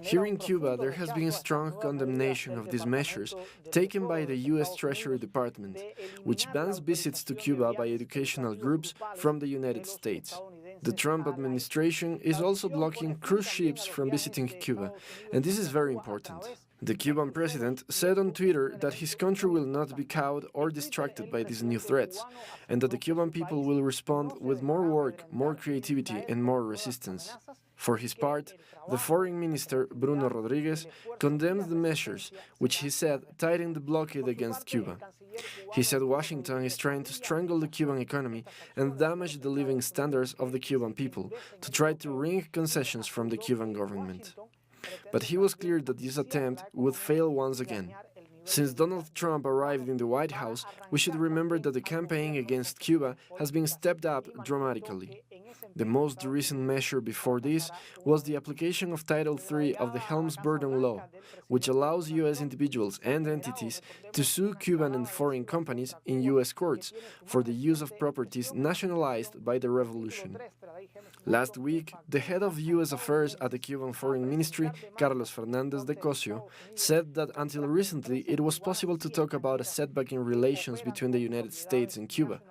Here in Cuba, there has been a strong condemnation of these measures taken by the US Treasury Department, which bans visits to Cuba by educational groups from the United States. The Trump administration is also blocking cruise ships from visiting Cuba, and this is very important. The Cuban president said on Twitter that his country will not be cowed or distracted by these new threats, and that the Cuban people will respond with more work, more creativity, and more resistance. For his part, the foreign minister, Bruno Rodriguez, condemned the measures, which he said tighten the blockade against Cuba. He said Washington is trying to strangle the Cuban economy and damage the living standards of the Cuban people to try to wring concessions from the Cuban government. But he was clear that this attempt would fail once again. Since Donald Trump arrived in the White House, we should remember that the campaign against Cuba has been stepped up dramatically. The most recent measure before this was the application of Title III of the Helms-Burton Law, which allows U.S. individuals and entities to sue Cuban and foreign companies in U.S. courts for the use of properties nationalized by the revolution. Last week, the head of U.S. affairs at the Cuban Foreign Ministry, Carlos Fernandez de Cosio, said that until recently it was possible to talk about a setback in relations between the United States and Cuba,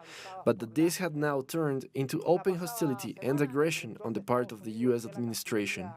but that this had now turned into open hostility and aggression on the part of the U.S. administration.